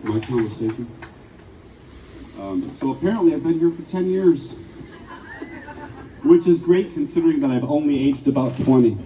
my conversation. So apparently I've been here for 10 years, which is great considering that I've only aged about 20.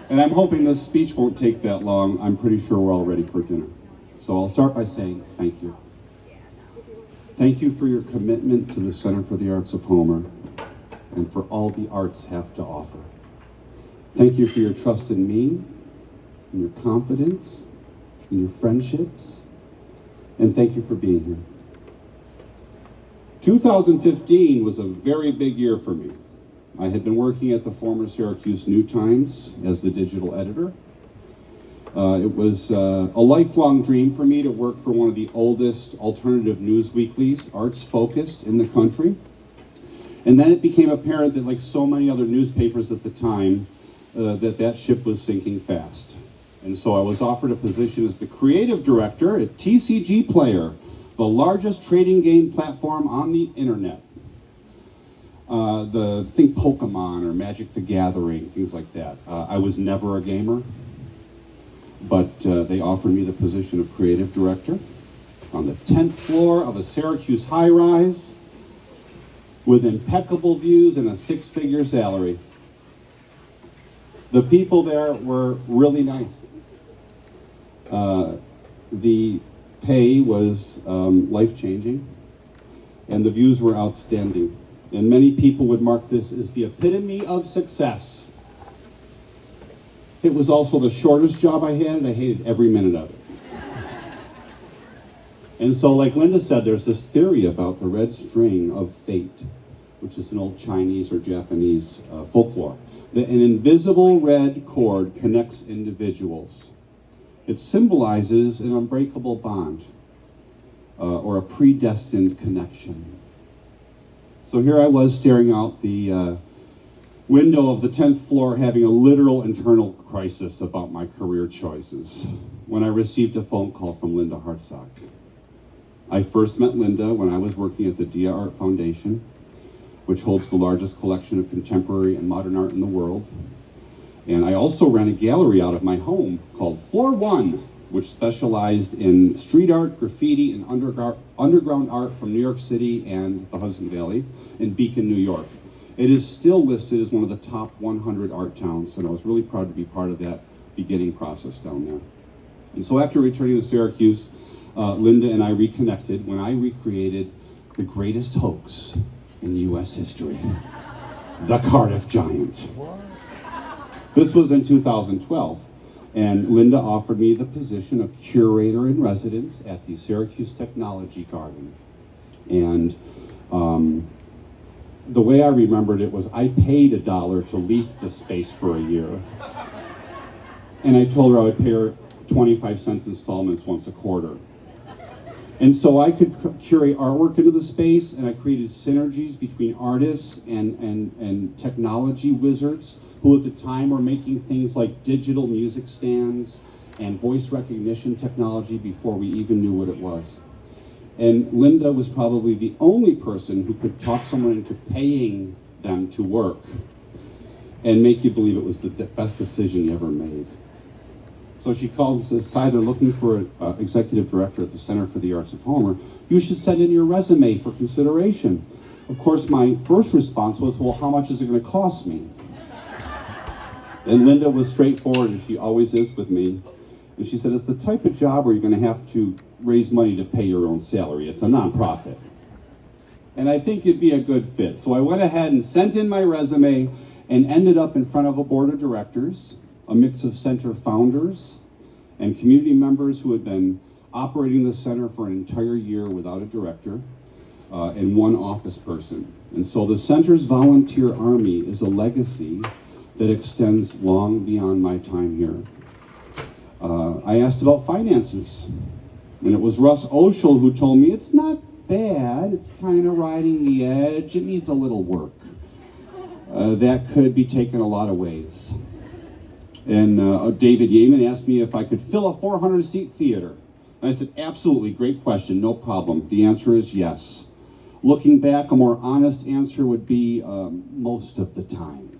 And I'm hoping this speech won't take that long. I'm pretty sure we're all ready for dinner. So I'll start by saying thank you. Thank you for your commitment to the Center for the Arts of Homer and for all the arts have to offer. Thank you for your trust in me, and your confidence, and your friendships, and thank you for being here. 2015 was a very big year for me. I had been working at the former Syracuse New Times as the digital editor. It was a lifelong dream for me to work for one of the oldest alternative news weeklies, arts-focused in the country. And then it became apparent that, like so many other newspapers at the time, that ship was sinking fast. And so I was offered a position as the creative director at TCG Player, the largest trading game platform on the internet. Think Pokemon or Magic the Gathering, things like that. I was never a gamer, but they offered me the position of creative director on the 10th floor of a Syracuse high-rise with impeccable views and a six-figure salary. The people there were really nice. The pay was life-changing, and the views were outstanding. And many people would mark this as the epitome of success. It was also the shortest job I had, and I hated every minute of it. And so, like Linda said, there's this theory about the red string of fate, which is an old Chinese or Japanese folklore, that an invisible red cord connects individuals. It symbolizes an unbreakable bond or a predestined connection. So here I was staring out the window of the 10th floor having a literal internal crisis about my career choices when I received a phone call from Linda Hartzog. I first met Linda when I was working at the Dia Art Foundation, which holds the largest collection of contemporary and modern art in the world. And I also ran a gallery out of my home called Floor One, which specialized in street art, graffiti, and underground art from New York City and the Hudson Valley in Beacon, New York. It is still listed as one of the top 100 art towns, and I was really proud to be part of that beginning process down there. And so after returning to Syracuse, Linda and I reconnected when I recreated the greatest hoax in U.S. history, the Cardiff Giant. This was in 2012, and Linda offered me the position of curator in residence at the Syracuse Technology Garden. And the way I remembered it was I paid $1 to lease the space for a year. And I told her I would pay her 25 cents installments once a quarter. And so I could curate artwork into the space, and I created synergies between artists and technology wizards who at the time were making things like digital music stands and voice recognition technology before we even knew what it was. And Linda was probably the only person who could talk someone into paying them to work and make you believe it was the best decision you ever made. So she calls and says, "Ty, they're looking for an executive director at the Center for the Arts of Homer. You should send in your resume for consideration." Of course, my first response was, "Well, how much is it going to cost me?" And Linda was straightforward, as she always is with me. And she said, "It's the type of job where you're going to have to raise money to pay your own salary. It's a nonprofit. And I think you'd be a good fit." So I went ahead and sent in my resume and ended up in front of a board of directors, a mix of center founders and community members who had been operating the center for an entire year without a director, and one office person. And so the center's volunteer army is a legacy that extends long beyond my time here. I asked about finances, and it was Russ Oshel who told me, "It's not bad, it's kind of riding the edge, it needs a little work." That could be taken a lot of ways. And David Yeaman asked me if I could fill a 400-seat theater. And I said, "Absolutely, great question, no problem." The answer is yes. Looking back, a more honest answer would be most of the time.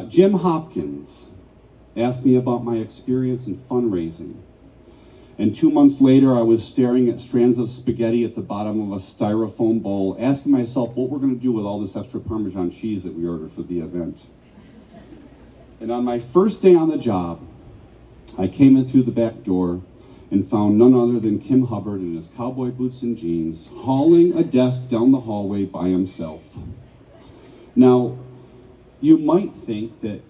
Jim Hopkins asked me about my experience in fundraising. And 2 months later, I was staring at strands of spaghetti at the bottom of a styrofoam bowl, asking myself what we're going to do with all this extra Parmesan cheese that we ordered for the event. And on my first day on the job, I came in through the back door and found none other than Kim Hubbard in his cowboy boots and jeans, hauling a desk down the hallway by himself. Now, you might think that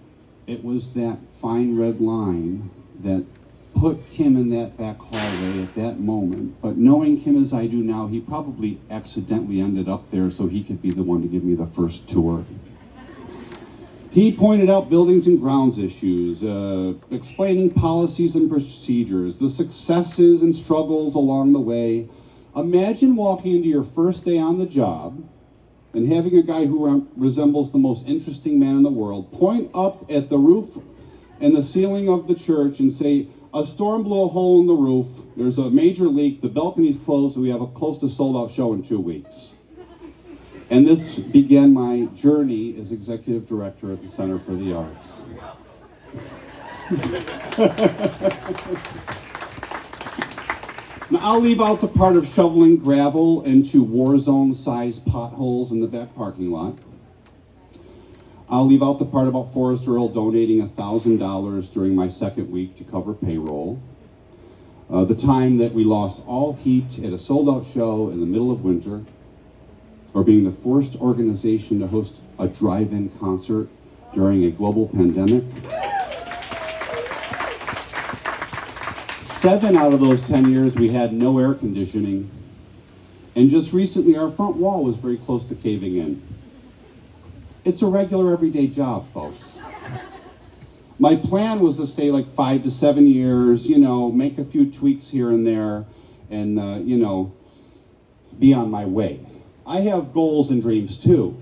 it was that fine red line that put Kim in that back hallway at that moment, but knowing Kim as I do now, he probably accidentally ended up there so he could be the one to give me the first tour. He pointed out buildings and grounds issues, explaining policies and procedures, the successes and struggles along the way. Imagine walking into your first day on the job and having a guy who resembles the most interesting man in the world point up at the roof and the ceiling of the church and say, "A storm blew a hole in the roof, there's a major leak, the balcony's closed, and we have a close to sold out show in 2 weeks." And this began my journey as executive director at the Center for the Arts. Now, I'll leave out the part of shoveling gravel into war zone-sized potholes in the back parking lot. I'll leave out the part about Forrest Earl donating $1,000 during my second week to cover payroll. The time that we lost all heat at a sold-out show in the middle of winter, or being the first organization to host a drive-in concert during a global pandemic. 7 out of those 10 years we had no air conditioning, and just recently our front wall was very close to caving in. It's a regular everyday job, folks. My plan was to stay like 5 to 7 years, make a few tweaks here and there, and be on my way. I have goals and dreams too.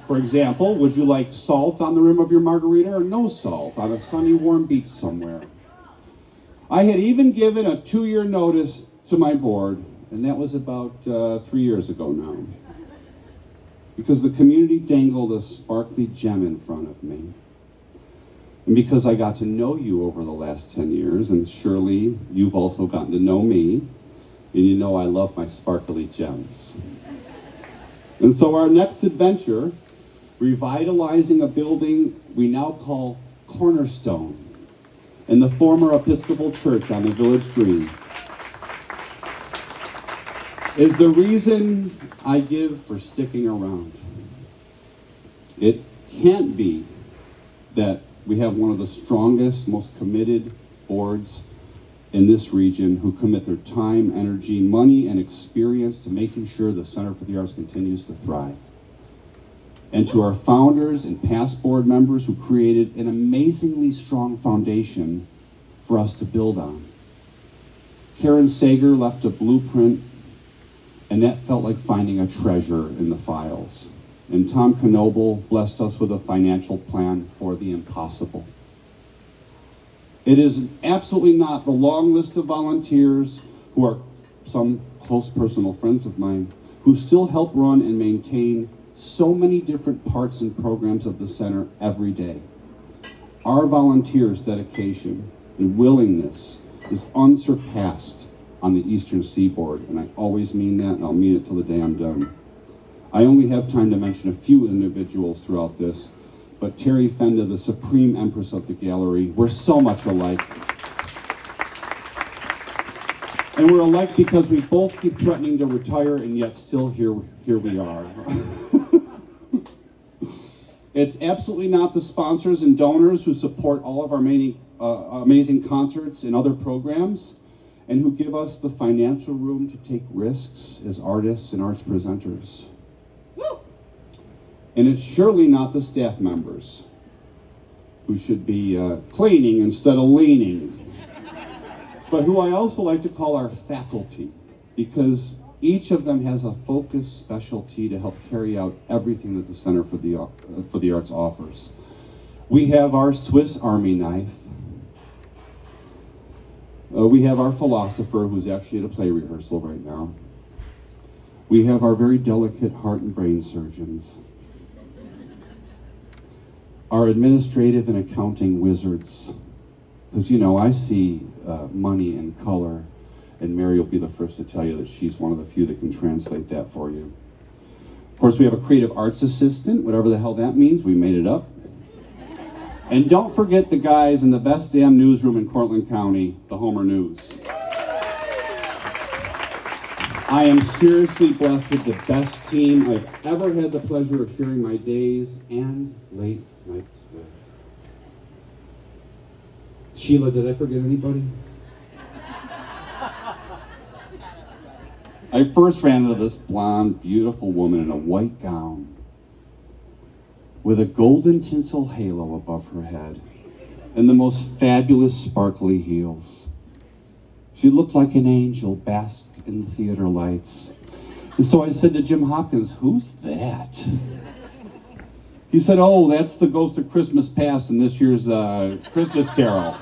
For example, would you like salt on the rim of your margarita or no salt on a sunny, warm beach somewhere? I had even given a 2-year notice to my board, and that was about 3 years ago now, because the community dangled a sparkly gem in front of me. And because I got to know you over the last 10 years, and surely you've also gotten to know me, and you know I love my sparkly gems. And so our next adventure, revitalizing a building we now call Cornerstone in the former Episcopal Church on the Village Green, is the reason I give for sticking around. It can't be that we have one of the strongest, most committed boards in this region who commit their time, energy, money, and experience to making sure the Center for the Arts continues to thrive. And to our founders and past board members who created an amazingly strong foundation for us to build on. Karen Sager left a blueprint, and that felt like finding a treasure in the files. And Tom Knoble blessed us with a financial plan for the impossible. It is absolutely not the long list of volunteers who are some close personal friends of mine who still help run and maintain so many different parts and programs of the center every day. Our volunteers' dedication and willingness is unsurpassed on the Eastern Seaboard, and I always mean that, and I'll mean it till the day I'm done. I only have time to mention a few individuals throughout this, but Terry Fenda, the supreme empress of the gallery, we're so much alike. And we're alike because we both keep threatening to retire, and yet still here we are. It's absolutely not the sponsors and donors who support all of our amazing concerts and other programs, and who give us the financial room to take risks as artists and arts presenters. And it's surely not the staff members who should be cleaning instead of leaning, but who I also like to call our faculty, because each of them has a focused specialty to help carry out everything that the Center for the Arts offers. We have our Swiss Army knife. We have our philosopher, who's actually at a play rehearsal right now. We have our very delicate heart and brain surgeons. Our administrative and accounting wizards. Because, I see money and color. And Mary will be the first to tell you that she's one of the few that can translate that for you. Of course, we have a creative arts assistant, whatever the hell that means. We made it up. And don't forget the guys in the best damn newsroom in Cortland County, the Homer News. I am seriously blessed with the best team I've ever had the pleasure of sharing my days and late nights with. Sheila, did I forget anybody? I first ran into this blonde, beautiful woman in a white gown with a golden tinsel halo above her head and the most fabulous sparkly heels. She looked like an angel basked in the theater lights. And so I said to Jim Hopkins, "Who's that?" He said, "Oh, that's the ghost of Christmas Past in this year's Christmas Carol.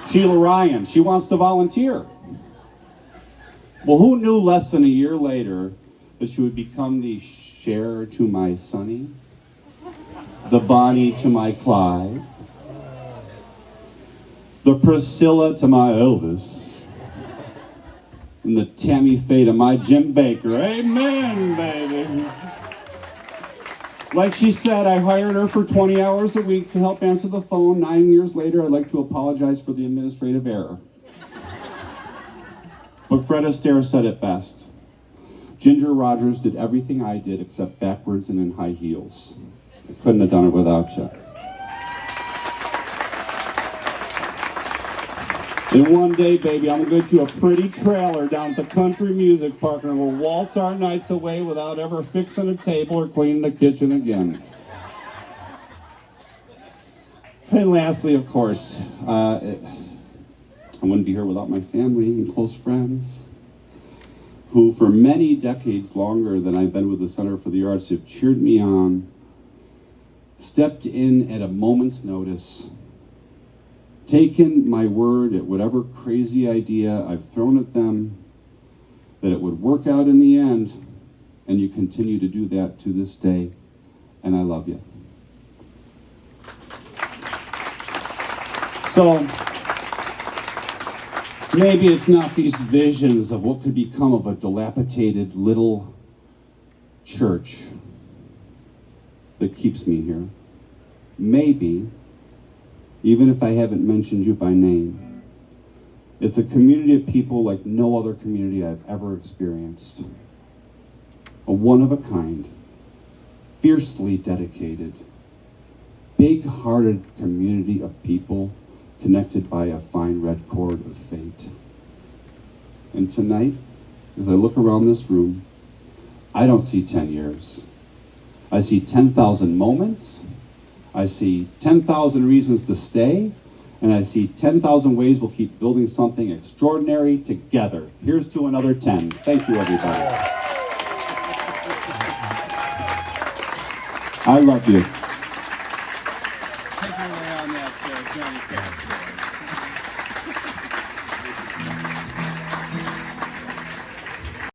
Sheila Ryan, she wants to volunteer." Well, who knew less than a year later that she would become the Cher to my Sonny, the Bonnie to my Clyde, the Priscilla to my Elvis, and the Tammy Faye to my Jim Baker. Amen, baby. Like she said, I hired her for 20 hours a week to help answer the phone. 9 years later, I'd like to apologize for the administrative error. But Fred Astaire said it best. Ginger Rogers did everything I did except backwards and in high heels. I couldn't have done it without you. And one day, baby, I'm going to get you a pretty trailer down at the Country Music Park and we'll waltz our nights away without ever fixing a table or cleaning the kitchen again. And lastly, of course, I wouldn't be here without my family and close friends who for many decades longer than I've been with the Center for the Arts have cheered me on, stepped in at a moment's notice, taken my word at whatever crazy idea I've thrown at them, that it would work out in the end, and you continue to do that to this day, and I love you. So, maybe it's not these visions of what could become of a dilapidated little church that keeps me here. Maybe, even if I haven't mentioned you by name, it's a community of people like no other community I've ever experienced. A one-of-a-kind, fiercely dedicated, big-hearted community of people connected by a fine red cord of fate. And tonight, as I look around this room, I don't see 10 years. I see 10,000 moments, I see 10,000 reasons to stay, and I see 10,000 ways we'll keep building something extraordinary together. Here's to another 10. Thank you, everybody. I love you. Take it away on that, Johnny.